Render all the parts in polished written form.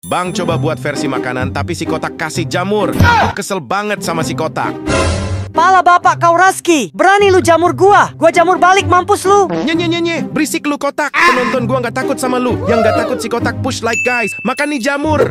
Bang coba buat versi makanan, tapi si kotak kasih jamur. Aku kesel banget sama si kotak. Pala bapak kau Raski, berani lu jamur gua jamur balik, mampus lu. Nye, berisik lu kotak. Penonton gua nggak takut sama lu. Yang nggak takut si kotak push like guys. Makan nih jamur.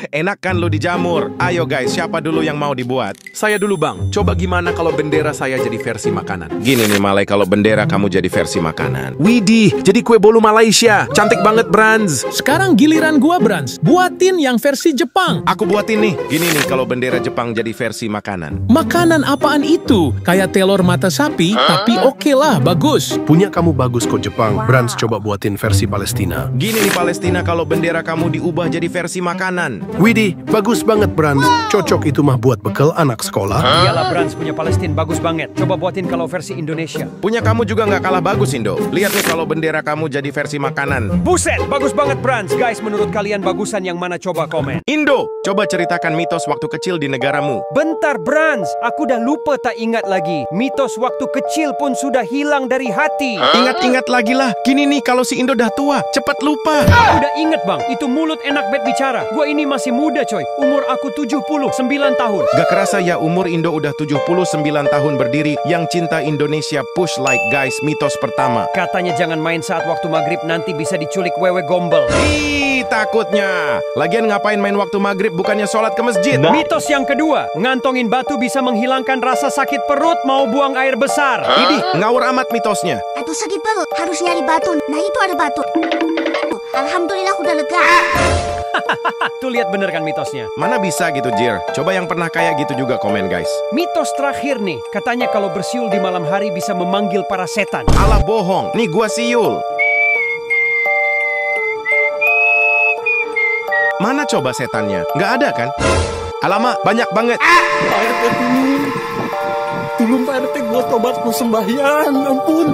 Enak kan lu dijamur? Ayo guys, siapa dulu yang mau dibuat? Saya dulu bang, coba gimana kalau bendera saya jadi versi makanan? Gini nih Malay, kalau bendera kamu jadi versi makanan. Widih, jadi kue bolu Malaysia. Cantik banget Brands. Sekarang giliran gua Brands, buatin yang versi Jepang. Aku buatin nih. Gini nih kalau bendera Jepang jadi versi makanan. Makanan apaan itu? Kayak telur mata sapi, tapi oke lah, bagus. Punya kamu bagus kok Jepang. Brands coba buatin versi Palestina. Gini nih Palestina, kalau bendera kamu diubah jadi versi makanan. Widih, bagus banget Brands. Cocok itu mah buat bekal anak sekolah. Iyalah Brands punya Palestina bagus banget. Coba buatin kalau versi Indonesia. Punya kamu juga nggak kalah bagus Indo. Lihat nih kalau bendera kamu jadi versi makanan. Buset, bagus banget Brands. Guys, menurut kalian bagusan yang mana, coba komen. Indo, coba ceritakan mitos waktu kecil di negaramu. Bentar Brands, aku dah lupa tak ingat lagi. Mitos waktu kecil pun sudah hilang dari hati. Ingat-ingat lagi lah. Gini nih kalau si Indo dah tua, cepat lupa. Udah inget bang, itu mulut enak bet bicara. Gua ini masih muda coy. Umur aku 79 tahun. Gak kerasa ya umur Indo udah 79 tahun berdiri. Yang cinta Indonesia push like guys, mitos pertama. Katanya jangan main saat waktu maghrib, nanti bisa diculik wewe gombel. Ih, takutnya. Lagian ngapain main waktu maghrib, bukannya sholat ke masjid? Mitos yang kedua, ngantongin batu bisa menghilangkan rasa sakit perut mau buang air besar. Idih, ngawur amat mitosnya. Aduh sakit perut, harus nyari batu. Nah itu ada batu. Alhamdulillah udah lega. Tuh lihat bener kan mitosnya. Mana bisa gitu Jir? Coba yang pernah kayak gitu juga komen guys. Mitos terakhir nih, katanya kalau bersiul di malam hari bisa memanggil para setan. Alah bohong, nih gua siul. Mana coba setannya? Nggak ada kan? Alamak, banyak banget. Pak RT tolong Pak RT, gua tobat mau sembahyang, ampun.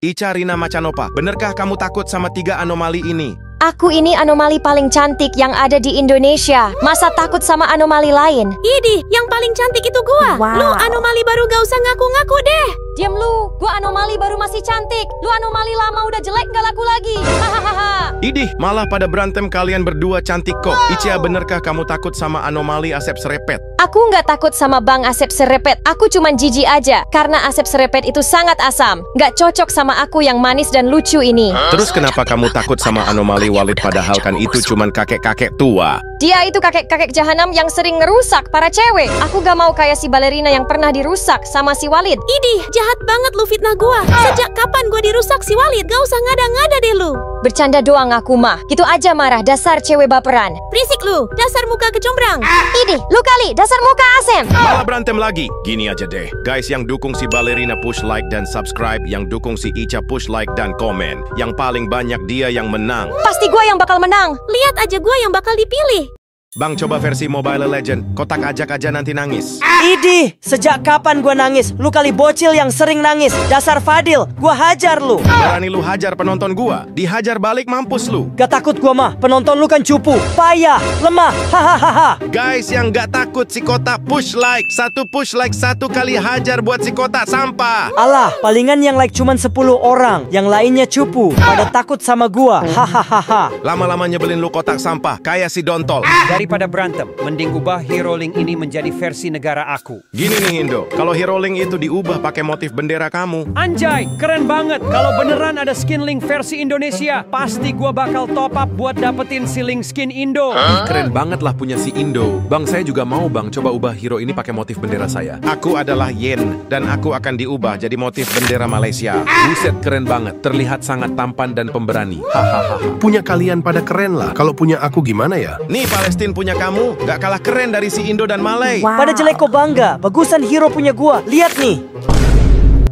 Ica Rina Macanopa, benarkah kamu takut sama 3 anomali ini? Aku ini anomali paling cantik yang ada di Indonesia. Masa takut sama anomali lain? Idih, yang paling cantik itu gua. Lu anomali baru gak usah ngaku-ngaku deh. Diam lu, gua anomali baru masih cantik. Lu anomali lama udah jelek gak laku lagi. Hahaha. Idih, malah pada berantem kalian berdua cantik kok. Ica, benerkah kamu takut sama anomali Asep Serepet? Aku nggak takut sama Bang Asep Serepet. Aku cuman jijik aja. Karena Asep Serepet itu sangat asam. Nggak cocok sama aku yang manis dan lucu ini. Terus kenapa kamu takut sama anomali Walid padahal kan itu cuman kakek-kakek tua? Dia itu kakek-kakek jahanam yang sering ngerusak para cewek. Aku gak mau kayak si balerina yang pernah dirusak sama si Walid. Idih, jahat banget lu fitnah gua. Sejak kapan gua dirusak si Walid? Gak usah ngada-ngada deh lu. Bercanda doang aku mah. Gitu aja marah, dasar cewek baperan. Berisik lu, dasar muka kecombrang. Idih, lu kali, dasar muka asem. Malah berantem lagi. Gini aja deh. Guys yang dukung si balerina push like dan subscribe. Yang dukung si Ica push like dan komen. Yang paling banyak dia yang menang. Pasti gua yang bakal menang. Lihat aja gua yang bakal dipilih. Bang coba versi Mobile Legend. Kotak ajak aja nanti nangis. Idih, sejak kapan gua nangis? Lu kali bocil yang sering nangis. Dasar Fadil, gua hajar lu. Berani lu hajar penonton gua. Dihajar balik mampus lu. Gak takut gua mah, penonton lu kan cupu, payah, lemah, hahaha. Guys yang gak takut si kotak push like. Satu push like, 1 kali hajar buat si kotak sampah. Alah, palingan yang like cuman 10 orang. Yang lainnya cupu, pada takut sama gua, hahaha. Lama-lama nyebelin lu kotak sampah. Kayak si Dontol. Daripada berantem, mending ubah Hero Link ini menjadi versi negara aku. Gini nih Indo, kalau Hero Link itu diubah pakai motif bendera kamu. Anjay, keren banget. Kalau beneran ada skin Link versi Indonesia, pasti gua bakal top up buat dapetin si Link skin Indo. Ih, keren banget lah punya si Indo. Bang, saya juga mau bang, coba ubah hero ini pakai motif bendera saya. Aku adalah Yen, dan aku akan diubah jadi motif bendera Malaysia. Buset, keren banget. Terlihat sangat tampan dan pemberani. Hahaha. Punya kalian pada keren lah. Kalau punya aku gimana ya? Nih Palestina punya kamu, gak kalah keren dari si Indo dan Malay. Pada jelek kok bangga, bagusan hero punya gua. Lihat nih.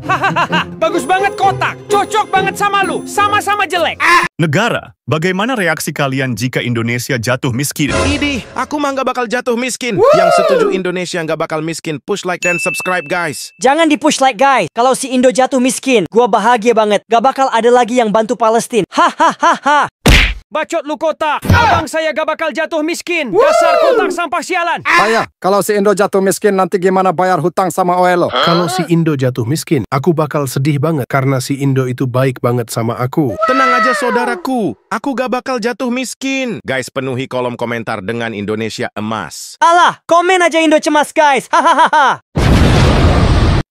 Hahaha, bagus banget kotak. Cocok banget sama lu. Sama-sama jelek. Negara, bagaimana reaksi kalian jika Indonesia jatuh miskin? Idih, aku mah gak bakal jatuh miskin. Yang setuju Indonesia gak bakal miskin, push like dan subscribe guys. Jangan di push like guys. Kalau si Indo jatuh miskin, gua bahagia banget. Gak bakal ada lagi yang bantu Palestina. Hahaha. Bacot lu kotak. Abang saya gak bakal jatuh miskin. Dasar kotak sampah sialan. Ayah, kalau si Indo jatuh miskin nanti gimana bayar hutang sama Oelo? Kalau si Indo jatuh miskin, aku bakal sedih banget karena si Indo itu baik banget sama aku. Tenang aja saudaraku, aku gak bakal jatuh miskin. Guys, penuhi kolom komentar dengan Indonesia emas. Alah, komen aja Indo cemas guys. Hahaha.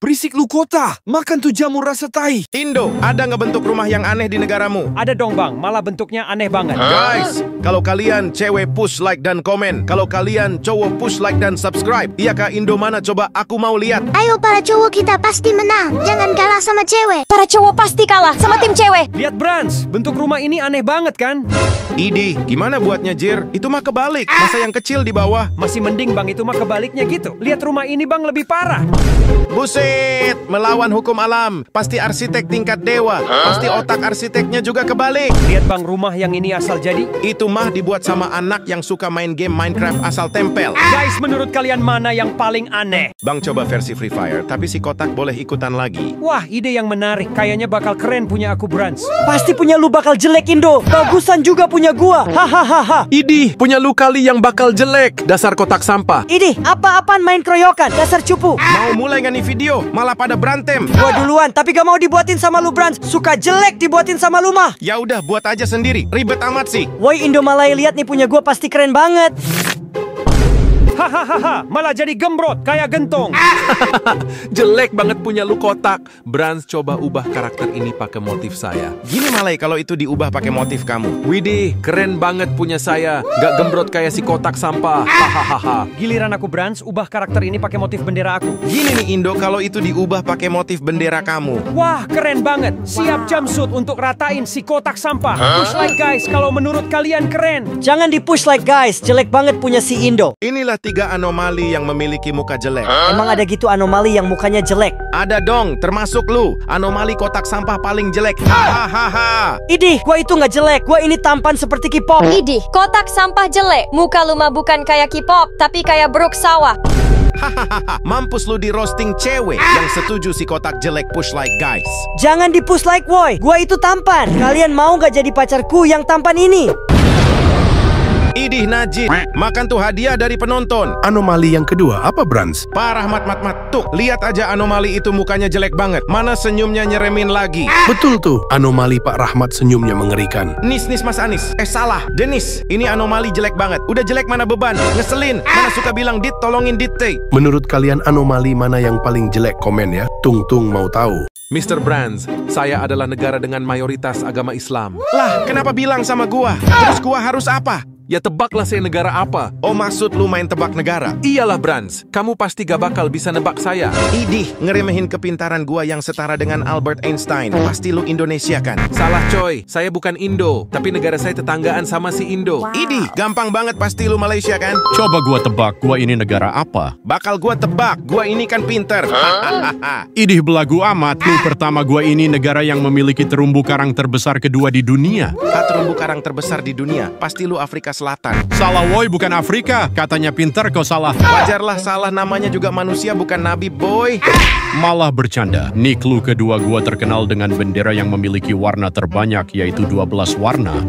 Berisik lu kota, makan tuh jamur rasa tai. Indo, ada nggak bentuk rumah yang aneh di negaramu? Ada dong bang, malah bentuknya aneh banget. Guys, kalau kalian cewek push like dan komen. Kalau kalian cowok push like dan subscribe. Iya kak Indo mana coba, aku mau lihat. Ayo para cowok kita pasti menang. Jangan kalah sama cewek. Para cowok pasti kalah sama tim cewek. Lihat Brans, bentuk rumah ini aneh banget kan? Idih, gimana buatnya Jir? Itu mah kebalik, masa yang kecil di bawah. Masih mending bang, itu mah kebaliknya gitu. Lihat rumah ini bang, lebih parah. Buset, melawan hukum alam. Pasti arsitek tingkat dewa. Pasti otak arsiteknya juga kebalik. Lihat bang, rumah yang ini asal jadi. Itu mah dibuat sama anak yang suka main game Minecraft asal tempel. Guys, menurut kalian mana yang paling aneh? Bang coba versi Free Fire, tapi si kotak boleh ikutan lagi. Wah, ide yang menarik. Kayaknya bakal keren punya aku Brans. Pasti punya lu bakal jelek Indo. Bagusan juga punya gua. Hahaha. Idih, punya lu kali yang bakal jelek. Dasar kotak sampah. Idih, apa-apaan main keroyokan? Dasar cupu. Mau mulai nggak nih video? Malah pada berantem. Gua duluan, tapi gak mau dibuatin sama lu Brans. Suka jelek dibuatin sama lu mah. Ya udah, buat aja sendiri. Ribet amat sih. Woi Indo Malay, lihat nih punya gua pasti keren banget. Hahaha, malah jadi gembrot kayak gentong. Jelek banget punya lu kotak. Brans coba ubah karakter ini pakai motif saya. Gini Malay, kalau itu diubah pakai motif kamu. Widih, keren banget punya saya. Gak gembrot kayak si kotak sampah. Hahaha. Giliran aku Brans, ubah karakter ini pakai motif bendera aku. Gini nih Indo, kalau itu diubah pakai motif bendera kamu. Wah, keren banget. Siap jumpsuit untuk ratain si kotak sampah. Push like guys, kalau menurut kalian keren. Jangan di push like guys, jelek banget punya si Indo. Inilah 3 anomali yang memiliki muka jelek. Emang ada gitu anomali yang mukanya jelek? Ada dong, termasuk lu. Anomali kotak sampah paling jelek. Hahaha. Idih, gua itu nggak jelek. Gua ini tampan seperti K-pop. Idih, kotak sampah jelek. Muka lu mah bukan kayak K-pop, tapi kayak Brook sawah. Hahaha. Mampus lu di roasting cewek yang setuju si kotak jelek push like guys. Jangan di push like boy. Gua itu tampan. Kalian mau nggak jadi pacarku yang tampan ini? Idih Najib, makan tuh hadiah dari penonton. Anomali yang kedua, apa Brans? Parah mat. Tuh, lihat aja anomali itu mukanya jelek banget. Mana senyumnya nyeremin lagi. Betul tuh, anomali Pak Rahmat senyumnya mengerikan. Nis Mas Anis. Salah, Denis. Ini anomali jelek banget. Udah jelek mana beban. Ngeselin. Mana suka bilang Dit, tolongin Dit teh. Menurut kalian anomali mana yang paling jelek? Komen ya. Tung mau tahu. Mr. Brans, saya adalah negara dengan mayoritas agama Islam. Lah, kenapa bilang sama gua? Terus gua harus apa? Ya tebaklah saya negara apa. Oh, maksud lu main tebak negara? Iyalah Brans, kamu pasti gak bakal bisa nebak saya. Idih, ngeremehin kepintaran gua yang setara dengan Albert Einstein. Pasti lu Indonesia kan? Salah coy, saya bukan Indo, tapi negara saya tetanggaan sama si Indo. Idih, gampang banget pasti lu Malaysia kan? Coba gua tebak, gua ini negara apa? Bakal gua tebak, gua ini kan pinter. Idih belagu amat, lu pertama gua ini negara yang memiliki terumbu karang terbesar kedua di dunia. Terumbu karang terbesar di dunia, pasti lu Afrika Selatan. Salah woi, bukan Afrika. Katanya pintar, kau salah. Wajarlah salah, namanya juga manusia bukan nabi boy. Malah bercanda. Nih clue kedua, gua terkenal dengan bendera yang memiliki warna terbanyak, yaitu 12 warna.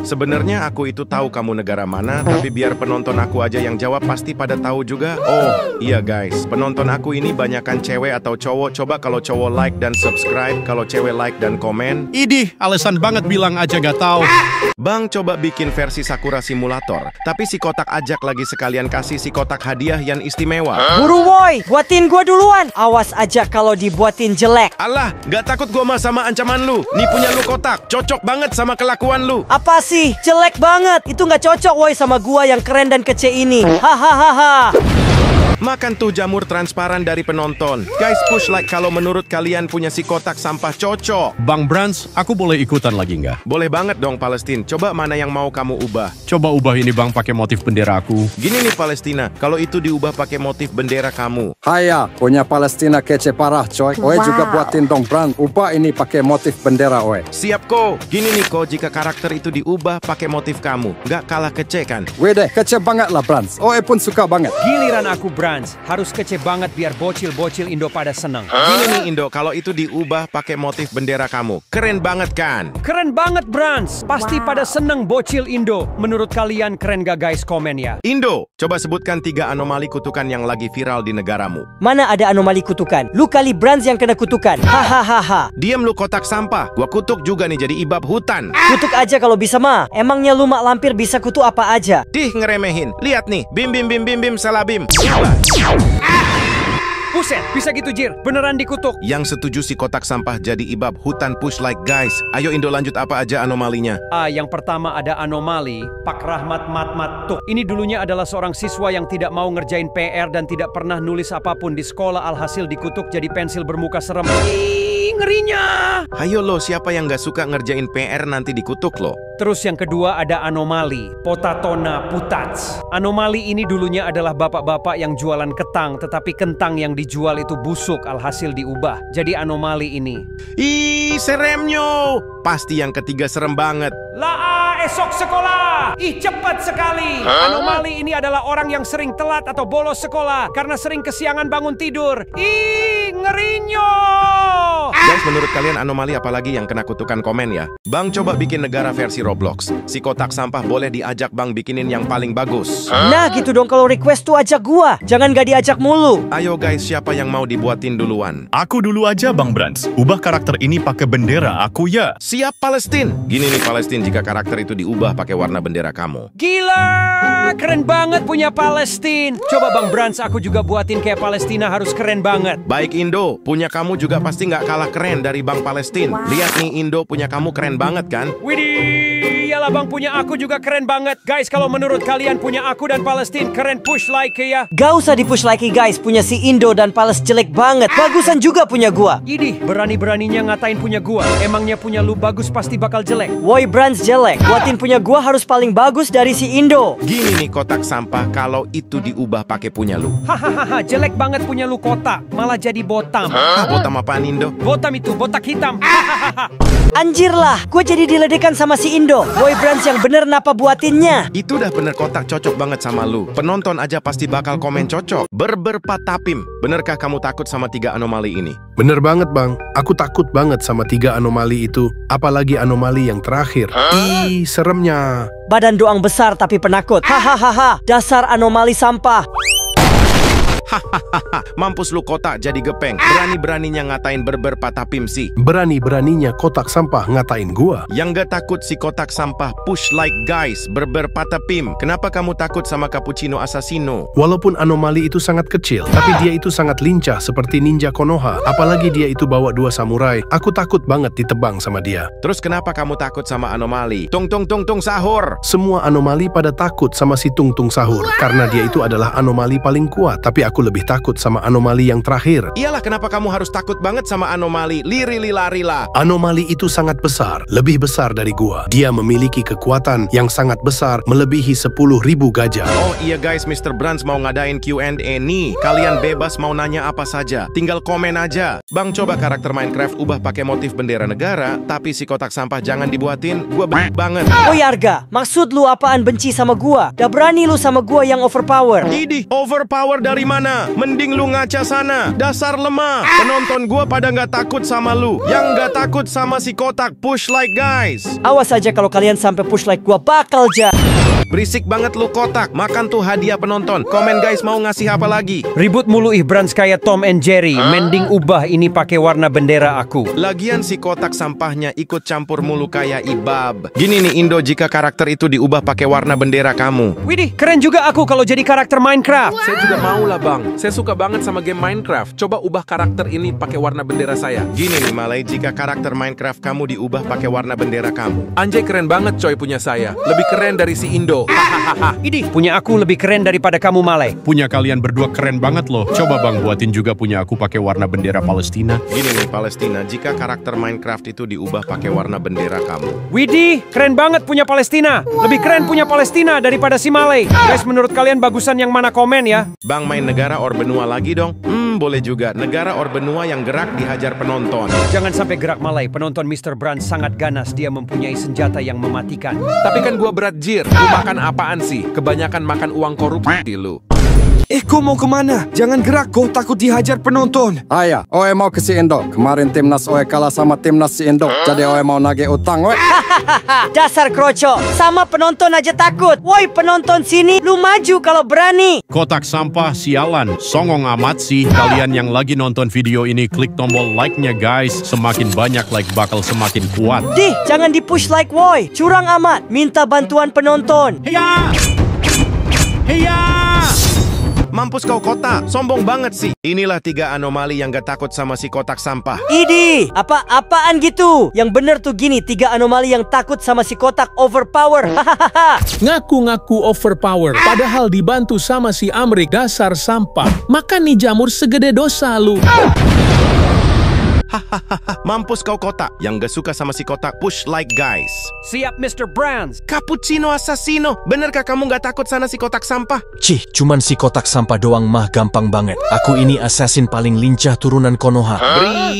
Sebenarnya aku itu tahu kamu negara mana, tapi biar penonton aku aja yang jawab pasti pada tahu juga. Oh, iya guys, penonton aku ini banyakan cewek atau cowok? Coba kalau cowok like dan subscribe, kalau cewek like dan komen. Idih, alasan banget bilang aja gak tahu. Bang coba bikin versi Sakura Simulator, tapi si kotak ajak lagi sekalian kasih si kotak hadiah yang istimewa. Buru woi, buatin gua duluan. Awas aja kalau dibuatin jelek. Alah, gak takut gua mah sama ancaman lu. Nih punya lu kotak, cocok banget sama kelakuan lu. Apa sih? Jelek banget. Itu nggak cocok woi sama gua yang keren dan kece ini. Hahaha. Makan tuh jamur transparan dari penonton. Guys, push like kalau menurut kalian punya si kotak sampah cocok. Bang Brans, aku boleh ikutan lagi nggak? Boleh banget dong Palestina. Coba mana yang mau kamu ubah? Coba ubah ini bang pakai motif bendera aku. Gini nih Palestina, kalau itu diubah pakai motif bendera kamu. Haya, punya Palestina kece parah coy. Oe juga buatin dong Brand. Ubah ini pakai motif bendera oe. Siap ko. Gini nih ko, jika karakter itu diubah pakai motif kamu, nggak kalah kece kan? Wede, kece banget lah Brand. Oe pun suka banget. Giliran aku Brans. Brands. Harus kece banget biar bocil-bocil Indo pada seneng. Gini nih Indo, kalau itu diubah pakai motif bendera kamu. Keren banget kan? Keren banget Brands. Pasti pada seneng bocil Indo. Menurut kalian keren gak guys? Komen ya. Indo, coba sebutkan 3 anomali kutukan yang lagi viral di negaramu. Mana ada anomali kutukan? Lu kali Brands yang kena kutukan. Hahaha. Diam lu kotak sampah. Gua kutuk juga nih jadi ibab hutan. Kutuk aja kalau bisa mah. Emangnya lu mak lampir bisa kutuk apa aja? Dih ngeremehin. Lihat nih. Bim bim bim bim bim salah bim. Buset, bisa gitu Jir. Beneran dikutuk. Yang setuju si kotak sampah jadi ibab hutan push like guys. Ayo Indo lanjut apa aja anomalinya. Yang pertama ada anomali Pak Rahmat Matmat Tuk. Ini dulunya adalah seorang siswa yang tidak mau ngerjain PR dan tidak pernah nulis apapun di sekolah, alhasil dikutuk jadi pensil bermuka serem. Ngerinya. Hayo lo, siapa yang gak suka ngerjain PR nanti dikutuk lo. Terus yang kedua ada anomali Potatona Putats. Anomali ini dulunya adalah bapak-bapak yang jualan ketang, tetapi kentang yang dijual itu busuk, alhasil diubah jadi anomali ini. Ih, seremnyo. Pasti yang ketiga serem banget. Esok sekolah. Ih, cepat sekali. Anomali ini adalah orang yang sering telat atau bolos sekolah karena sering kesiangan bangun tidur. Ih, ngerinyo. Guys, menurut kalian anomali apa lagi yang kena kutukan? Komen ya. Bang coba bikin negara versi Roblox. Si kotak sampah boleh diajak Bang bikinin yang paling bagus. Nah gitu dong, kalau request tuh ajak gua. Jangan gak diajak mulu. Ayo guys, siapa yang mau dibuatin duluan? Aku dulu aja Bang Brands. Ubah karakter ini pakai bendera aku ya. Siap Palestina. Gini nih Palestina, jika karakter itu diubah pakai warna bendera kamu. Gila, keren banget punya Palestina. Coba Bang Brands, aku juga buatin kayak Palestina, harus keren banget. Baik Indo, punya kamu juga pasti nggak kalah keren dari Bang Palestina. Lihat nih Indo, punya kamu keren banget kan? Widih, iyalah Bang, punya aku juga keren banget. Guys, kalau menurut kalian punya aku dan Palestina keren, push like ya. Gak usah di-push like guys, punya si Indo dan Pales jelek banget. Bagusan juga punya gua. Idih, berani-beraninya ngatain punya gua. Emangnya punya lu bagus pasti bakal jelek. Woi Brands jelek, buatin punya gua harus paling bagus dari si Indo. Gini nih kotak sampah, kalau itu diubah pakai punya lu. Hahaha, jelek banget punya lu kotak, malah jadi botam. Botam apaan Indo? Botam itu, botak hitam. Anjir lah, gue jadi diledekan sama si Indo. Woi Brands yang bener napa buatinnya? Itu udah bener kotak, cocok banget sama lu. Penonton aja pasti bakal komen cocok. Berberpatapim. Benerkah kamu takut sama 3 anomali ini? Bener banget Bang, aku takut banget sama 3 anomali itu. Apalagi anomali yang terakhir. Ih, seremnya. Badan doang besar tapi penakut. Hahaha, dasar anomali sampah. Hahaha, mampus lu kotak jadi gepeng. Berani-beraninya ngatain berberpatapim sih. Berani-beraninya kotak sampah ngatain gua. Yang gak takut si kotak sampah push like guys, berberpatapim. Kenapa kamu takut sama cappuccino assassino? Walaupun anomali itu sangat kecil, tapi dia itu sangat lincah seperti ninja Konoha. Apalagi dia itu bawa 2 samurai. Aku takut banget ditebang sama dia. Terus kenapa kamu takut sama anomali? Tung tung tung tung sahur. Semua anomali pada takut sama si Tung Tung Sahur karena dia itu adalah anomali paling kuat. Tapi aku lebih takut sama anomali yang terakhir. Iyalah, kenapa kamu harus takut banget sama anomali? Liri-lari-lah. Anomali itu sangat besar, lebih besar dari gua. Dia memiliki kekuatan yang sangat besar, melebihi 10.000 gajah. Oh iya guys, Mr. Brands mau ngadain Q&A nih. Kalian bebas mau nanya apa saja, tinggal komen aja. Bang, coba karakter Minecraft ubah pakai motif bendera negara, tapi si kotak sampah jangan dibuatin. Gua banget. Oh Arga, maksud lu apaan benci sama gua? Dah berani lu sama gua yang overpower. Idih, overpower dari mana? Mending lu ngaca sana. Dasar lemah. Penonton gua pada nggak takut sama lu. Yang nggak takut sama si kotak push like guys. Awas aja kalau kalian sampai push like gua bakal Berisik banget lu kotak. Makan tuh hadiah penonton. Komen guys, mau ngasih apa lagi? Ribut mulu Brands kayak Tom and Jerry. Mending ubah ini pakai warna bendera aku. Lagian si kotak sampahnya ikut campur mulu kayak ibab. Gini nih Indo, jika karakter itu diubah pakai warna bendera kamu. Widih, keren juga aku kalau jadi karakter Minecraft. Saya juga mau lah Bang. Saya suka banget sama game Minecraft. Coba ubah karakter ini pakai warna bendera saya. Gini nih Malay, jika karakter Minecraft kamu diubah pakai warna bendera kamu. Anjay, keren banget coy punya saya. Lebih keren dari si Indo. Hahaha. Idih, punya aku lebih keren daripada kamu Malay. Punya kalian berdua keren banget loh. Coba Bang buatin juga punya aku pakai warna bendera Palestina. Gini nih Palestina, jika karakter Minecraft itu diubah pakai warna bendera kamu. Widih, keren banget punya Palestina. Lebih keren punya Palestina daripada si Malay. Guys, menurut kalian bagusan yang mana? Komen ya. Bang, main negara or benua lagi dong? Boleh juga. Negara or benua yang gerak dihajar penonton. Jangan sampai gerak Malay. Penonton Mr. Brands sangat ganas. Dia mempunyai senjata yang mematikan. Tapi kan gua berat Jir. Lu makan apaan sih? Kebanyakan makan uang korupsi lu. Kau mau kemana? Jangan gerak, kau takut dihajar penonton. Ayah, Oe mau ke si Indo. Kemarin timnas Oe kalah sama timnas si Indo. Jadi Oe mau nagih utang, Oe. Dasar kroco, sama penonton aja takut. Woi penonton sini, lu maju kalau berani. Kotak sampah sialan, songong amat sih. Kalian yang lagi nonton video ini klik tombol like-nya guys. Semakin banyak like bakal semakin kuat. Dih, jangan di-push like woi. Curang amat, minta bantuan penonton. Heya! Heya! Mampus kau kotak, sombong banget sih. Inilah 3 anomali yang gak takut sama si kotak sampah. Idi, apaan gitu? Yang bener tuh gini, 3 anomali yang takut sama si kotak overpower. Hahaha. Ngaku-ngaku overpower, padahal dibantu sama si Amrik dasar sampah. Makan nih jamur segede dosa lu. Hahaha, mampus kau kotak. Yang gak suka sama si kotak, push like guys. Siap Mr. Brands. Cappuccino assassino, benerkah kamu gak takut sana si kotak sampah? Cih, cuman si kotak sampah doang mah gampang banget. Aku ini assassin paling lincah turunan Konoha.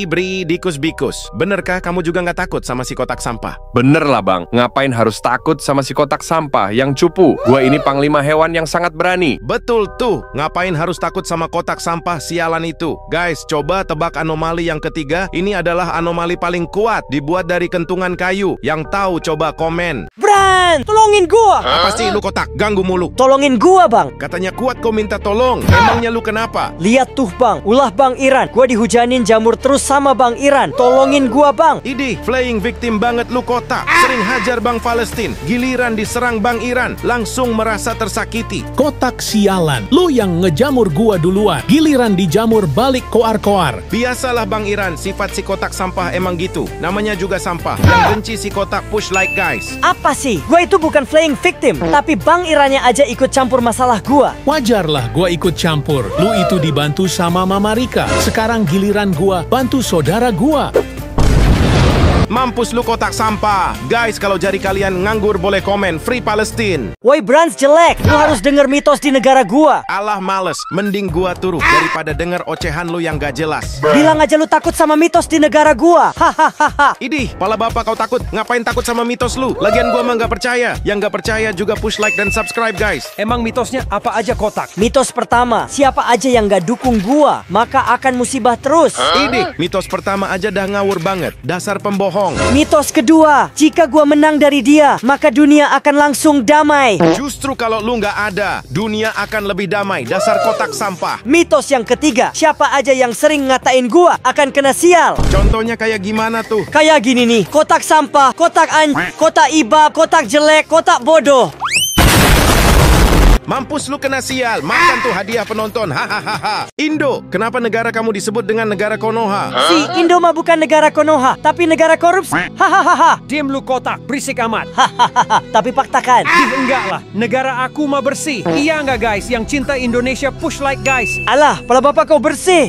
Bri, dikus-bikus. Benerkah kamu juga gak takut sama si kotak sampah? Bener lah bang, ngapain harus takut sama si kotak sampah yang cupu? Gua ini panglima hewan yang sangat berani. Betul tuh, ngapain harus takut sama kotak sampah sialan itu? Guys, coba tebak anomali yang ketiga. Ini adalah anomali paling kuat, dibuat dari kentungan kayu. Yang tahu coba komen. Bran, tolongin gua. Apa sih lu kotak, ganggu mulu? Tolongin gua bang. Katanya kuat kau minta tolong. Emangnya lu kenapa? Lihat tuh bang, ulah bang Iran. Gua dihujanin jamur terus sama bang Iran. Tolongin gua bang. Idih, playing victim banget lu kotak. Sering hajar bang Palestina, giliran diserang bang Iran, langsung merasa tersakiti. Kotak sialan, lu yang ngejamur gua duluan. Giliran dijamur balik koar-koar. Biasalah bang Iran, sifat si kotak sampah emang gitu. Namanya juga sampah. Yang benci si kotak push like guys. Apa sih? Gua itu bukan playing victim, tapi bang Irannya aja ikut campur masalah gua. Wajarlah gua ikut campur. Lu itu dibantu sama Mama Rika. Sekarang giliran gua bantu saudara gua. Mampus lu kotak sampah. Guys, kalau jari kalian nganggur boleh komen Free Palestine. Woi Brands jelek, lu harus denger mitos di negara gua. Alah males, mending gua turun daripada denger ocehan lu yang gak jelas. Bilang aja lu takut sama mitos di negara gua. Hahaha. Idih, pala bapak kau takut. Ngapain takut sama mitos lu? Lagian gua mah gak percaya. Yang gak percaya juga push like dan subscribe guys. Emang mitosnya apa aja kotak? Mitos pertama, siapa aja yang gak dukung gua, maka akan musibah terus. Idih, mitos pertama aja dah ngawur banget. Dasar pembohong. Mitos kedua, jika gua menang dari dia, maka dunia akan langsung damai. Justru kalau lu nggak ada, dunia akan lebih damai. Dasar kotak sampah. Mitos yang ketiga, siapa aja yang sering ngatain gua akan kena sial. Contohnya kayak gimana tuh? Kayak gini nih, kotak sampah, kotak kotak ibab, kotak jelek, kotak bodoh. Mampus lu kena sial. Makan tuh hadiah penonton. Hahaha. Indo, kenapa negara kamu disebut dengan negara Konoha? Si Indo mah bukan negara Konoha, tapi negara korupsi. Hahaha. Diam lu kotak, berisik amat. Hahaha. Tapi faktakan. Enggak lah, negara aku mah bersih. Iya nggak guys, yang cinta Indonesia push like guys. Alah, pala bapak kau bersih.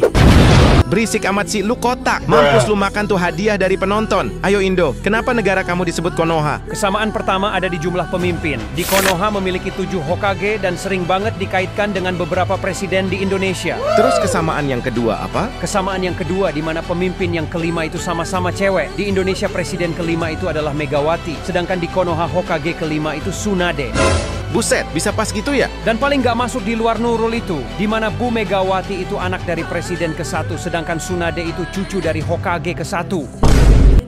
Berisik amat sih, lu kotak. Mampus lu makan tuh hadiah dari penonton. Ayo Indo, kenapa negara kamu disebut Konoha? Kesamaan pertama ada di jumlah pemimpin. Di Konoha memiliki 7 Hokage dan sering banget dikaitkan dengan beberapa presiden di Indonesia. Terus kesamaan yang kedua apa? Kesamaan yang kedua di mana pemimpin yang kelima itu sama-sama cewek. Di Indonesia presiden kelima itu adalah Megawati. Sedangkan di Konoha Hokage kelima itu Tsunade. Buset, bisa pas gitu ya? Dan paling gak masuk di luar Nurul itu, di mana Bu Megawati itu anak dari presiden ke-1, sedangkan Tsunade itu cucu dari Hokage ke-1.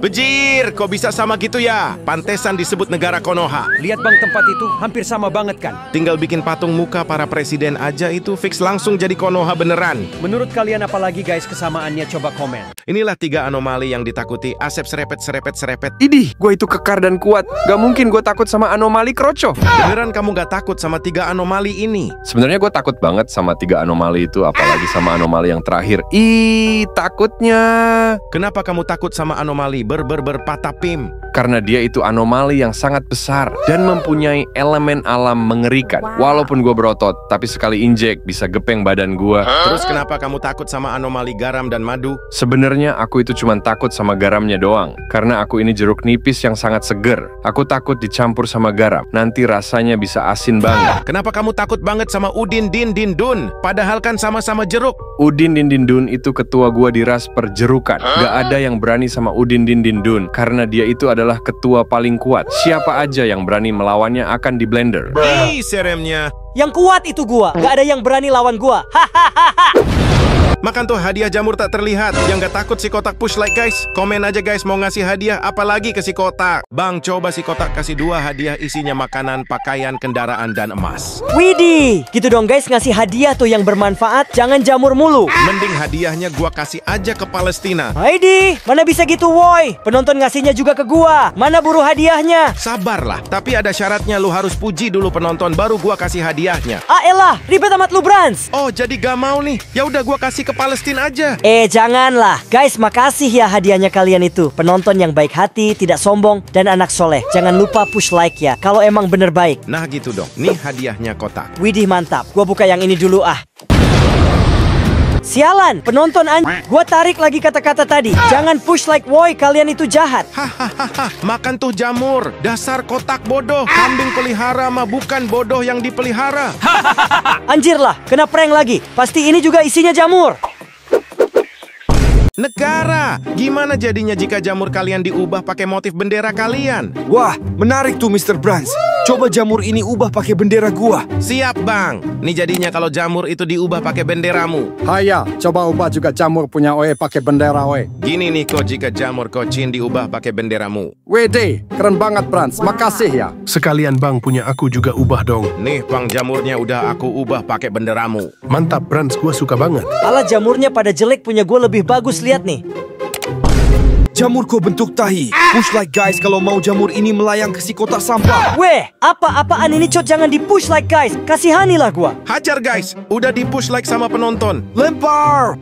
Bejir, kok bisa sama gitu ya? Pantesan disebut negara Konoha. Lihat bang, tempat itu hampir sama banget kan? Tinggal bikin patung muka para presiden aja itu fix langsung jadi Konoha beneran. Menurut kalian apa lagi guys kesamaannya? Coba komen. Inilah 3 anomali yang ditakuti Asep serepet. Idih, gue itu kekar dan kuat. Gak mungkin gue takut sama anomali kroco. Beneran kamu gak takut sama 3 anomali ini? Sebenarnya gue takut banget sama 3 anomali itu, apalagi sama anomali yang terakhir. Takutnya. Kenapa kamu takut sama anomali berpatapim? Karena dia itu anomali yang sangat besar dan mempunyai elemen alam mengerikan. Walaupun gue berotot, tapi sekali injek bisa gepeng badan gue. Terus kenapa kamu takut sama anomali garam dan madu? Sebenarnya aku itu cuma takut sama garamnya doang. Karena aku ini jeruk nipis yang sangat seger. Aku takut dicampur sama garam. Nanti rasanya bisa asin banget. Kenapa kamu takut banget sama Udin Din Din Dun? Padahal kan sama-sama jeruk. Udin Din Din Dun itu ketua gue di ras perjerukan. Gak ada yang berani sama Udin Din Din Din Dun karena dia itu adalah ketua paling kuat. Siapa aja yang berani melawannya akan di blender. Ih, seremnya. Yang kuat itu gua, gak ada yang berani lawan gua. Hahaha. Makan tuh hadiah jamur tak terlihat. Yang gak takut si kotak push like guys. Komen aja guys mau ngasih hadiah apalagi ke si kotak. Bang, coba si kotak kasih 2 hadiah isinya makanan, pakaian, kendaraan, dan emas. Widih, gitu dong guys, ngasih hadiah tuh yang bermanfaat, jangan jamur mulu. Mending hadiahnya gua kasih aja ke Palestina. Heidi, mana bisa gitu woi? Penonton ngasihnya juga ke gua. Mana buru hadiahnya? Sabarlah, tapi ada syaratnya lu harus puji dulu penonton baru gua kasih hadiahnya. Ah elah, ribet amat lu Brans. Oh, jadi gak mau nih. Ya udah gua kasih ke Palestina aja. Janganlah. Guys, makasih ya hadiahnya kalian itu. Penonton yang baik hati, tidak sombong, dan anak soleh. Jangan lupa push like ya, kalau emang bener baik. Nah gitu dong, nih hadiahnya kotak. Widih mantap, gua buka yang ini dulu ah. Sialan, penonton gua tarik lagi kata-kata tadi. Jangan push like woi, kalian itu jahat. Hahaha, makan tuh jamur. Dasar kotak bodoh. Kambing pelihara mah bukan bodoh yang dipelihara. Anjir lah, kena prank lagi. Pasti ini juga isinya jamur. Negara, gimana jadinya jika jamur kalian diubah pakai motif bendera kalian? Wah, menarik tuh Mr. Brans. Coba jamur ini ubah pakai bendera gua. Siap bang. Nih jadinya kalau jamur itu diubah pakai benderamu. Haya, coba ubah juga jamur punya Oe pakai bendera Oe. Gini nih kok jika jamur kocin diubah pakai benderamu. WD, keren banget Brans. Makasih ya. Sekalian bang punya aku juga ubah dong. Nih bang jamurnya udah aku ubah pakai benderamu. Mantap Brans, gua suka banget. Alah jamurnya pada jelek, punya gua lebih bagus, lihat nih. Jamur kok bentuk tahi. Push like guys kalau mau jamur ini melayang ke si kotak sampah. Weh, apa-apaan ini cot, jangan di push like guys. Kasihanilah gua. Hajar guys, udah di push like sama penonton. Lempar.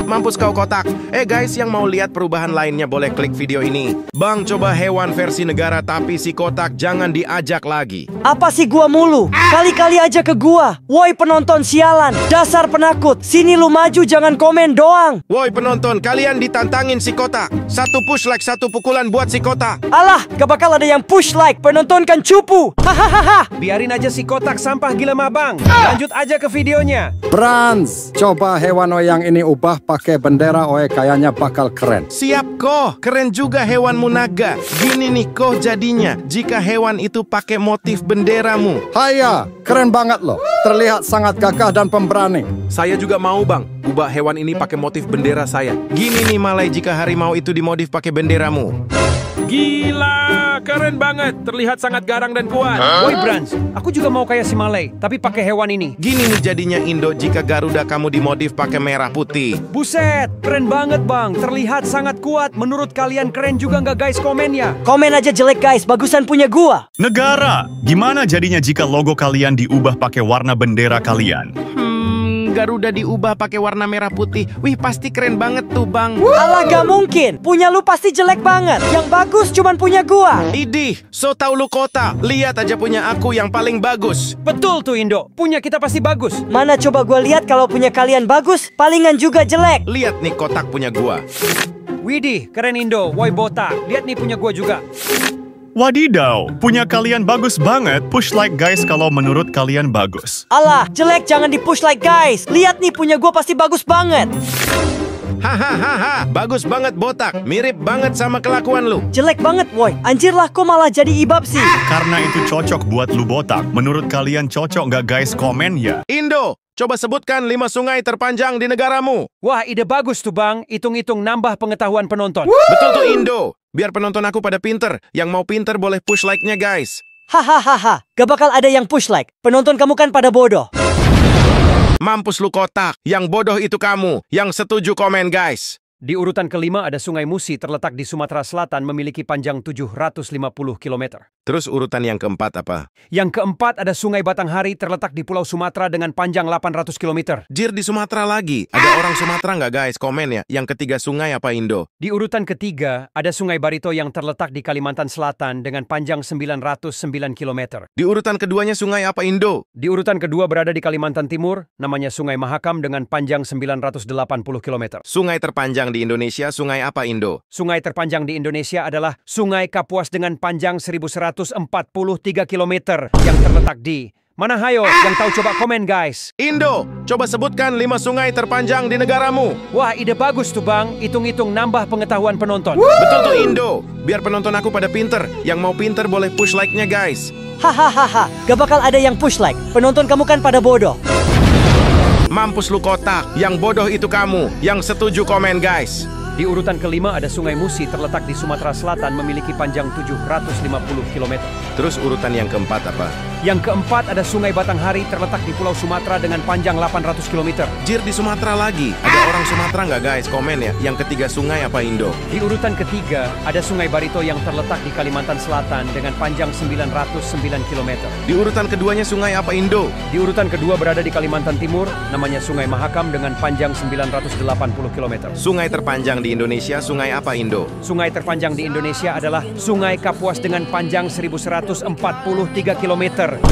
Mampus kau kotak. Guys, yang mau lihat perubahan lainnya boleh klik video ini. Bang, coba hewan versi negara tapi si kotak jangan diajak lagi. Apa sih gua mulu? Kali-kali aja ke gua. Woi penonton sialan, dasar penakut. Sini lu maju jangan komen doang. Woi penonton, kalian ditantangin si kotak. 1 push like 1 pukulan buat si kotak. Alah, gak bakal ada yang push like. Penonton kan cupu. Hahaha. Biarin aja si kotak sampah gila mah bang. Lanjut aja ke videonya. Brans, coba hewan Oe yang ini ubah pakai bendera Oe, kayaknya bakal keren. Siap kok, keren juga hewanmu naga. Gini nih kok jadinya jika hewan itu pakai motif benderamu. Haya, keren banget loh. Terlihat sangat gagah dan pemberani. Saya juga mau bang, ubah hewan ini pakai motif bendera saya. Gini nih Malai jika harimau itu dimodif pakai benderamu. Gila, keren banget. Terlihat sangat garang dan kuat. Woi Brans, aku juga mau kayak si Malay, tapi pakai hewan ini. Gini nih jadinya Indo jika Garuda kamu dimodif pakai merah putih. Buset, keren banget bang. Terlihat sangat kuat. Menurut kalian keren juga nggak guys komennya? Komen aja jelek guys, bagusan punya gua. Negara, gimana jadinya jika logo kalian diubah pakai warna bendera kalian? Garuda diubah pakai warna merah putih. Wih, pasti keren banget tuh, Bang. Alah, gak mungkin. Punya lu pasti jelek banget. Yang bagus cuman punya gua. Idih, so tau lu kota. Lihat aja punya aku yang paling bagus. Betul tuh, Indo. Punya kita pasti bagus. Mana coba gua lihat kalau punya kalian bagus, palingan juga jelek. Lihat nih kotak punya gua. Widih, keren Indo. Woi botak. Lihat nih punya gua juga. Wadidaw, punya kalian bagus banget. Push like guys kalau menurut kalian bagus. Alah, jelek jangan di push like guys. Lihat nih punya gua pasti bagus banget. Hahaha, bagus banget botak. Mirip banget sama kelakuan lu. Jelek banget woi. Anjir lah kok malah jadi ibab sih. Karena itu cocok buat lu botak. Menurut kalian cocok nggak guys? Komen ya. Indo, coba sebutkan 5 sungai terpanjang di negaramu. Wah, ide bagus tuh bang. Hitung-hitung nambah pengetahuan penonton. Betul tuh Indo. Biar penonton aku pada pinter. Yang mau pinter boleh push like-nya guys. Hahaha, gak bakal ada yang push like. Penonton kamu kan pada bodoh. Mampus lu kotak. Yang bodoh itu kamu. Yang setuju komen guys. Di urutan kelima ada Sungai Musi terletak di Sumatera Selatan memiliki panjang 750 km. Terus urutan yang keempat apa? Yang keempat ada Sungai Batanghari terletak di Pulau Sumatera dengan panjang 800 km. Jir di Sumatera lagi. Ada orang Sumatera nggak guys? Komen ya. Yang ketiga sungai apa Indo? Di urutan ketiga ada Sungai Barito yang terletak di Kalimantan Selatan dengan panjang 909 km. Di urutan keduanya sungai apa Indo? Di urutan kedua berada di Kalimantan Timur, namanya Sungai Mahakam dengan panjang 980 km. Sungai terpanjang di Indonesia, sungai apa Indo? Sungai terpanjang di Indonesia adalah Sungai Kapuas dengan panjang 1143 km yang terletak di Mana hayo yang tahu coba komen guys. Indo, coba sebutkan 5 sungai terpanjang di negaramu. Wah, ide bagus tuh bang. Hitung-hitung nambah pengetahuan penonton. Betul tuh Indo. Biar penonton aku pada pinter. Yang mau pinter boleh push like-nya guys. Hahaha, gak bakal ada yang push like. Penonton kamu kan pada bodoh. Mampus lu kotak. Yang bodoh itu kamu. Yang setuju komen guys. Di urutan kelima ada Sungai Musi terletak di Sumatera Selatan memiliki panjang 750 km. Terus urutan yang keempat apa? Yang keempat ada Sungai Batanghari terletak di Pulau Sumatera dengan panjang 800 km. Jir, di Sumatera lagi. Ada orang Sumatera nggak guys? Komen ya. Yang ketiga sungai apa Indo? Di urutan ketiga ada Sungai Barito yang terletak di Kalimantan Selatan dengan panjang 909 km. Di urutan keduanya sungai apa Indo? Di urutan kedua berada di Kalimantan Timur, namanya Sungai Mahakam dengan panjang 980 km. Sungai terpanjang di Indonesia, sungai apa Indo? Sungai terpanjang di Indonesia adalah Sungai Kapuas dengan panjang 1143 km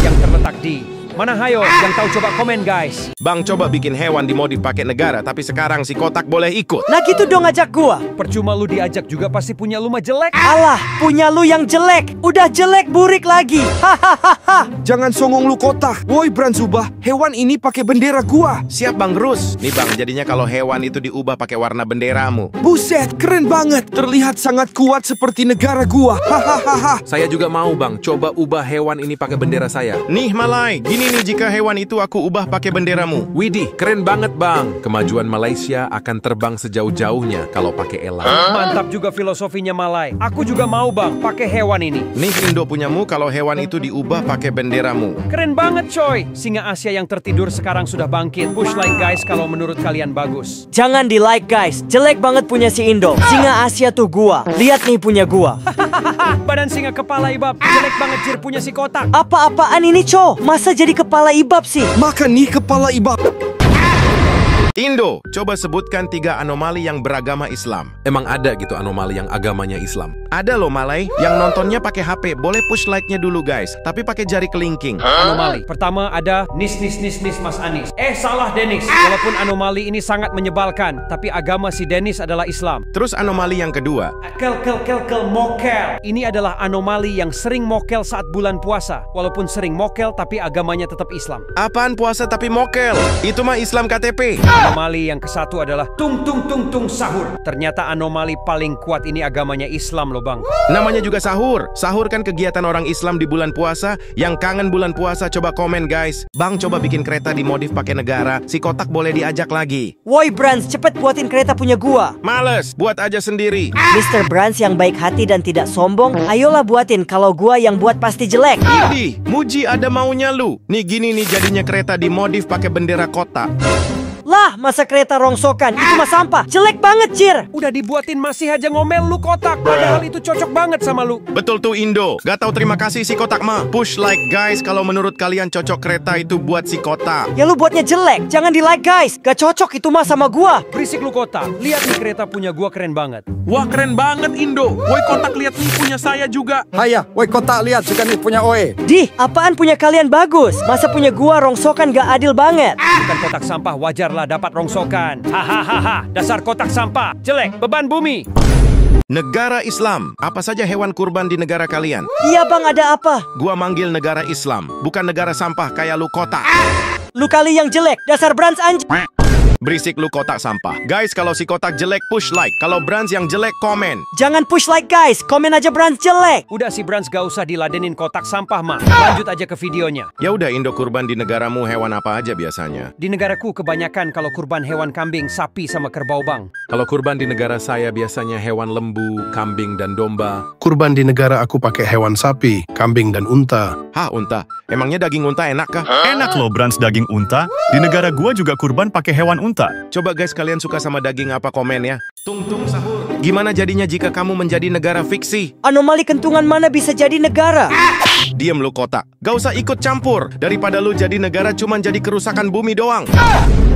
yang terletak di mana hayo yang tahu coba komen guys. Bang coba bikin hewan dimodif pakai negara, tapi sekarang si kotak boleh ikut. Nah gitu dong ajak gua. Percuma lu diajak juga pasti punya lu mah jelek. Alah, punya lu yang jelek. Udah jelek burik lagi. Hahaha. Jangan songong lu kotak. Woi Branzubah, hewan ini pakai bendera gua. Siap Bang Rus. Nih Bang, jadinya kalau hewan itu diubah pakai warna benderamu. Buset, keren banget. Terlihat sangat kuat seperti negara gua. Hahaha. Saya juga mau Bang, coba ubah hewan ini pakai bendera saya. Nih Malai, gini nih jika hewan itu aku ubah pakai benderamu. Widih, keren banget Bang. Kemajuan Malaysia akan terbang sejauh-jauhnya kalau pakai elang. Mantap juga filosofinya Malai. Aku juga mau Bang, pakai hewan ini. Nih Indo punyamu kalau hewan itu diubah pakai benderamu. Keren banget coy. Singa Asia yang tertidur sekarang sudah bangkit. Push like guys kalau menurut kalian bagus. Jangan di like guys. Jelek banget punya si Indo. Singa Asia tuh gua. Lihat nih punya gua. Badan singa kepala ibab. Jelek banget Jir punya si kotak. Apa-apaan ini cow? Masa jadi kepala ibab sih? Makan nih kepala ibab. Indo, coba sebutkan 3 anomali yang beragama Islam. Emang ada gitu anomali yang agamanya Islam? Ada loh Malai, yang nontonnya pakai HP. Boleh push like-nya dulu guys, tapi pakai jari kelingking. Anomali pertama ada nis Mas Anis. Salah Denis. Walaupun anomali ini sangat menyebalkan, tapi agama si Denis adalah Islam. Terus anomali yang kedua, kel mokel. Ini adalah anomali yang sering mokel saat bulan puasa. Walaupun sering mokel, tapi agamanya tetap Islam. Apaan puasa tapi mokel? Itu mah Islam KTP. Anomali yang kesatu adalah tung sahur. Ternyata anomali paling kuat ini agamanya Islam loh bang. Namanya juga sahur. Sahur kan kegiatan orang Islam di bulan puasa. Yang kangen bulan puasa coba komen guys. Bang coba bikin kereta dimodif pakai negara. Si kotak boleh diajak lagi. Woi Brands, cepet buatin kereta punya gua. Males, buat aja sendiri. Mr. Brands yang baik hati dan tidak sombong, ayolah buatin. Kalau gua yang buat pasti jelek. Idih, Muji ada maunya lu. Nih gini nih jadinya kereta dimodif pakai bendera kota. Lah, masa kereta rongsokan? Itu mah sampah. Jelek banget, Cir. Udah dibuatin masih aja ngomel lu kotak. Padahal itu cocok banget sama lu. Betul tuh Indo. Gak tahu terima kasih si kotak mah. Push like guys kalau menurut kalian cocok kereta itu buat si kotak. Ya lu buatnya jelek. Jangan di like guys. Gak cocok itu mah sama gua. Berisik lu kotak. Lihat nih kereta punya gua keren banget. Wah keren banget Indo. Woi kotak lihat nih punya saya juga. Haya, woi kotak lihat juga nih punya Oe. Dih, apaan punya kalian bagus? Masa punya gua rongsokan gak adil banget? Bukan kotak sampah, wajarlah dapat rongsokan. Hahaha, dasar kotak sampah. Jelek, beban bumi. Negara Islam. Apa saja hewan kurban di negara kalian? Iya bang, ada apa? Gua manggil negara Islam, bukan negara sampah kayak lu kotak. Lu kali yang jelek, dasar Brands anjing. Berisik lu kotak sampah. Guys, kalau si kotak jelek push like. Kalau Brands yang jelek komen. Jangan push like guys, komen aja Brands jelek. Udah si Brands gak usah diladenin kotak sampah mah. Lanjut aja ke videonya. Ya udah Indo, kurban di negaramu hewan apa aja biasanya? Di negaraku kebanyakan kalau kurban hewan kambing, sapi sama kerbau bang. Kalau kurban di negara saya biasanya hewan lembu, kambing dan domba. Kurban di negara aku pakai hewan sapi, kambing dan unta. Hah, unta? Emangnya daging unta enak kah? Enak loh Brands daging unta. Di negara gua juga kurban pakai hewan unta. Coba guys, kalian suka sama daging apa komen ya? Tung sahur. Gimana jadinya jika kamu menjadi negara fiksi? Anomali kentungan mana bisa jadi negara? Diem lu kotak. Gak usah ikut campur. Daripada lu jadi negara cuman jadi kerusakan bumi doang.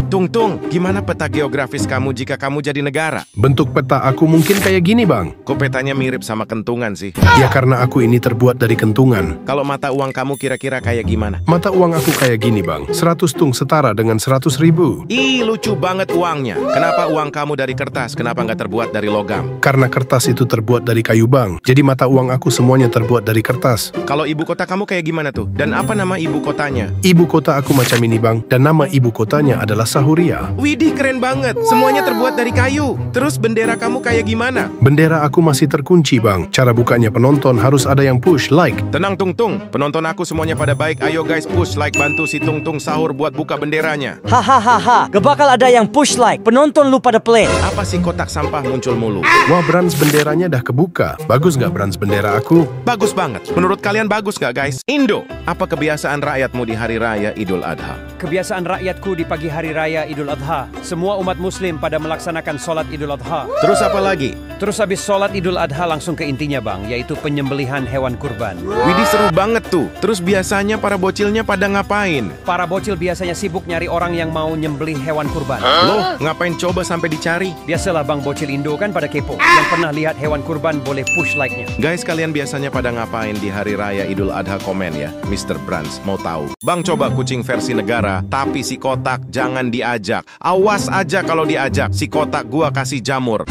Tung, gimana peta geografis kamu jika kamu jadi negara? Bentuk peta aku mungkin kayak gini, Bang. Kok petanya mirip sama kentungan sih? Ya karena aku ini terbuat dari kentungan. Kalau mata uang kamu kira-kira kayak gimana? Mata uang aku kayak gini, Bang. 100 tung setara dengan 100.000. Ih, lucu banget uangnya. Kenapa uang kamu dari kertas? Kenapa nggak terbuat dari logam? Karena kertas itu terbuat dari kayu, Bang. Jadi mata uang aku semuanya terbuat dari kertas. Kalau ibu kota kamu kayak gimana tuh? Dan apa nama ibu kotanya? Ibu kota aku macam ini, Bang. Dan nama ibu kotanya adalah Sahuria. Widih, keren banget. Semuanya terbuat dari kayu. Terus bendera kamu kayak gimana? Bendera aku masih terkunci, Bang. Cara bukanya penonton harus ada yang push like. Tenang, Tung. Penonton aku semuanya pada baik. Ayo guys, push like, bantu si Tung sahur buat buka benderanya. Hahaha, gak bakal ada yang push like. Penonton lu pada play. Apa sih kotak sampah muncul mulu? Wah, brands benderanya dah kebuka. Bagus nggak brands bendera aku? Bagus banget. Menurut kalian bagus nggak guys? Indo, apa kebiasaan rakyatmu di hari raya Idul Adha? Kebiasaan rakyatku di pagi hari raya Idul Adha. Semua umat muslim pada melaksanakan sholat Idul Adha. Terus apa lagi? Terus habis sholat Idul Adha langsung ke intinya bang, yaitu penyembelihan hewan kurban. Widih, seru banget tuh. Terus biasanya para bocilnya pada ngapain? Para bocil biasanya sibuk nyari orang yang mau nyembelih hewan kurban. Loh, ngapain coba sampai dicari? Biasalah bang, bocil Indo kan pada kepo. Yang pernah lihat hewan kurban boleh push like-nya. Guys, kalian biasanya pada ngapain di hari raya Idul Adha? Komen ya, Mr. Brands mau tahu. Bang, coba kucing versi negara, tapi si kotak jangan diajak. Awas aja kalau diajak, si kotak gua kasih jamur.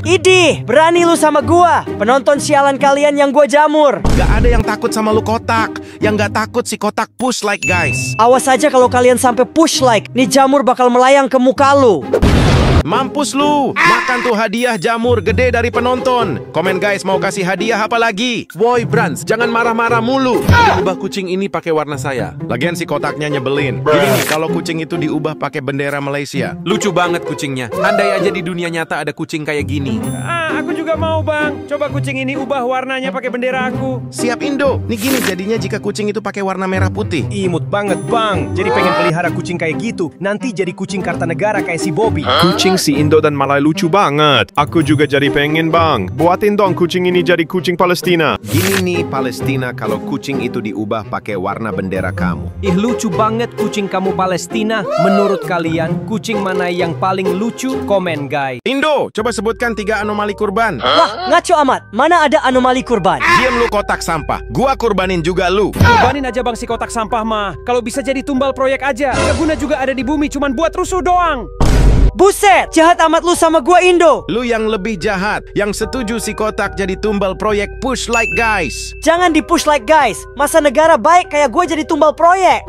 Idih, berani lu sama gua. Penonton sialan kalian yang gua jamur. Gak ada yang takut sama lu kotak. Yang gak takut si kotak push like guys. Awas aja kalau kalian sampai push like, nih jamur bakal melayang ke muka lu. Mampus lu, makan tuh hadiah jamur gede dari penonton. Komen guys, mau kasih hadiah apa lagi? Woi Brands, jangan marah-marah mulu. Ubah kucing ini pakai warna saya. Lagian si kotaknya nyebelin. Gini nih, kalau kucing itu diubah pakai bendera Malaysia. Lucu banget kucingnya. Andai aja di dunia nyata ada kucing kayak gini. Aku juga mau bang. Coba kucing ini ubah warnanya pakai bendera aku. Siap Indo. Nih gini jadinya jika kucing itu pakai warna merah putih. Imut banget bang. Jadi pengen pelihara kucing kayak gitu. Nanti jadi kucing Kartanegara kayak si Bobby. Kucing si Indo dan Malay lucu banget. Aku juga jadi pengen bang. Buatin dong kucing ini jadi kucing Palestina. Gini nih Palestina kalau kucing itu diubah pakai warna bendera kamu. Ih lucu banget kucing kamu Palestina. Menurut kalian kucing mana yang paling lucu? Komen guys. Indo, coba sebutkan 3 anomali kurban. Wah, ngaco amat. Mana ada anomali kurban? Diam lu kotak sampah. Gua kurbanin juga lu. Kurbanin aja bang si kotak sampah mah. Kalau bisa jadi tumbal proyek aja. Gak guna juga ada di bumi, cuman buat rusuh doang. Buset, jahat amat lu sama gua Indo. Lu yang lebih jahat. Yang setuju si kotak jadi tumbal proyek push like guys. Jangan di push like guys. Masa negara baik kayak gua jadi tumbal proyek.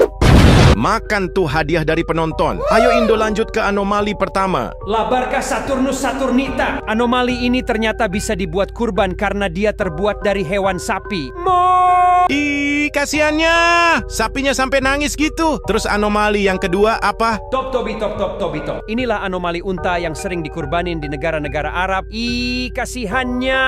Makan tuh hadiah dari penonton. Ayo Indo lanjut ke anomali pertama. Labarka Saturnus Saturnita. Anomali ini ternyata bisa dibuat kurban karena dia terbuat dari hewan sapi. Ih, kasiannya. Sapinya sampai nangis gitu. Terus anomali yang kedua apa? Top. Inilah anomali unta yang sering dikurbanin di negara-negara Arab. Ih, kasihannya.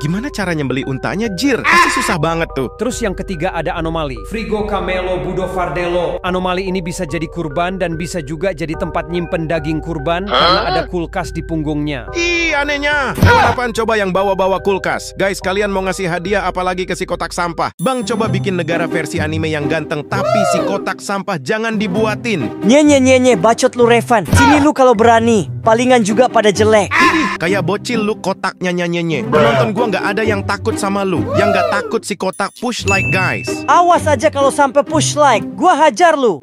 Gimana cara nyembeli untanya, Jir? Pasti susah banget tuh. Terus yang ketiga ada anomali Frigo Camelo Budofardello. Anomali ini bisa jadi kurban dan bisa juga jadi tempat nyimpen daging kurban karena ada kulkas di punggungnya. Ih, anehnya. Hewan apaan coba yang bawa-bawa kulkas? Guys, kalian mau ngasih hadiah apalagi ke si kotak sampah? Bang, coba bikin negara versi anime yang ganteng, tapi si kotak sampah jangan dibuatin. Nye, bacot lu Revan. Sini lu kalau berani. Palingan juga pada jelek. Kayak bocil lu kotaknya nyanyi. Penonton gua nggak ada yang takut sama lu. Yang nggak takut si kotak push like guys. Awas aja kalau sampai push like. Gua hajar lu.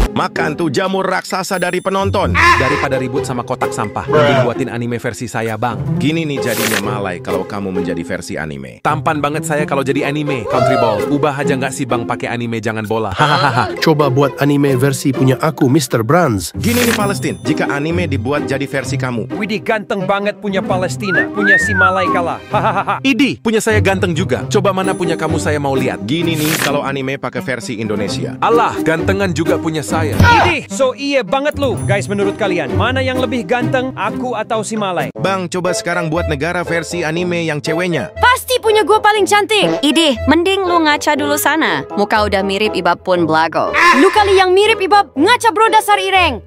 Makan tuh jamur raksasa dari penonton. Daripada ribut sama kotak sampah, mending buatin anime versi saya bang. Gini nih jadinya Malay kalau kamu menjadi versi anime. Tampan banget saya kalau jadi anime. Country ball, ubah aja nggak sih bang pakai anime jangan bola. Hahaha. Coba buat anime versi punya aku, Mr. Brands. Gini nih Palestina, jika anime dibuat jadi versi kamu. Widih ganteng banget punya Palestina, punya si Malay kalah. Hahaha. Idi, punya saya ganteng juga. Coba mana punya kamu saya mau lihat. Gini nih kalau anime pakai versi Indonesia. Allah, gantengan juga punya saya. Idih, so iya banget lu. Guys, menurut kalian, mana yang lebih ganteng, aku atau si Malay? Bang, coba sekarang buat negara versi anime yang ceweknya. Pasti punya gua paling cantik. Idih, mending lu ngaca dulu sana. Muka udah mirip Ibab pun belago. Lu kali yang mirip Ibab, ngaca bro dasar ireng.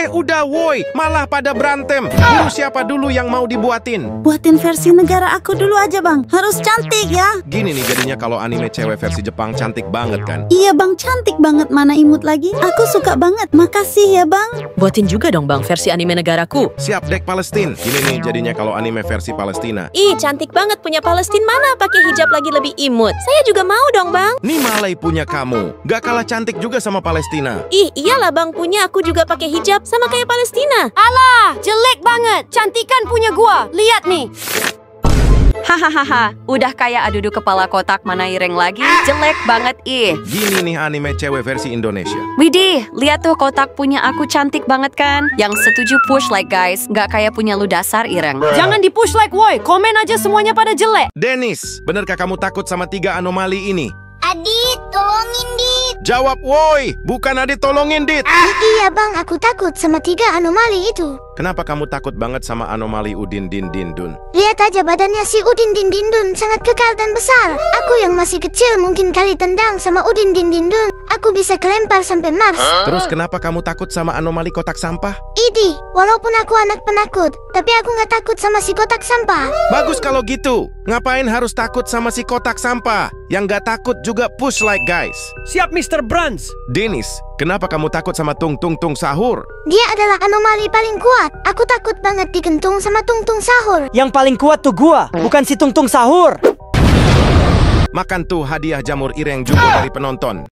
Udah woi, malah pada berantem. Dulu siapa dulu yang mau dibuatin? Buatin versi negara aku dulu aja bang. Harus cantik ya. Gini nih jadinya kalau anime cewek versi Jepang cantik banget kan? Iya bang, cantik banget. Mana imut lagi. Aku suka banget. Makasih ya bang. Buatin juga dong bang versi anime negaraku. Siap dek Palestina. Gini nih jadinya kalau anime versi Palestina. Ih, cantik banget punya Palestina, mana pakai hijab lagi lebih imut. Saya juga mau dong bang. Nih Malay punya kamu. Gak kalah cantik juga sama Palestina. Ih, iyalah bang, punya aku juga pakai hijab sama kayak Palestina. Alah, jelek banget. Cantikan punya gua. Lihat nih. Hahaha, udah kayak adudu kepala kotak mana ireng lagi. Jelek banget ih. Gini nih anime cewek versi Indonesia. Widih, lihat tuh kotak punya aku cantik banget kan? Yang setuju push like guys, nggak kayak punya lu dasar ireng. Jangan di push like woi, komen aja semuanya pada jelek. Dennis, benarkah kamu takut sama 3 anomali ini? Adit, tolongin Dit. Jawab woi, bukan Adit tolongin Dit. Iya bang, aku takut sama 3 anomali itu. Kenapa kamu takut banget sama anomali Udin Din Din Dun? Lihat aja badannya si Udin Din Din Dun sangat kekal dan besar. Aku yang masih kecil mungkin kali tendang sama Udin Din Din Dun. Aku bisa kelempar sampai Mars. Terus kenapa kamu takut sama anomali kotak sampah? Idi, walaupun aku anak penakut, tapi aku nggak takut sama si kotak sampah. Bagus kalau gitu. Ngapain harus takut sama si kotak sampah? Yang nggak takut juga push like guys. Siap Mr. Brands. Dennis, kenapa kamu takut sama Tung Tung Tung Sahur? Dia adalah anomali paling kuat. Aku takut banget digentung sama Tung Tung Sahur. Yang paling kuat tuh gua, bukan si Tung Tung Sahur. Makan tuh hadiah jamur ireng juga dari penonton.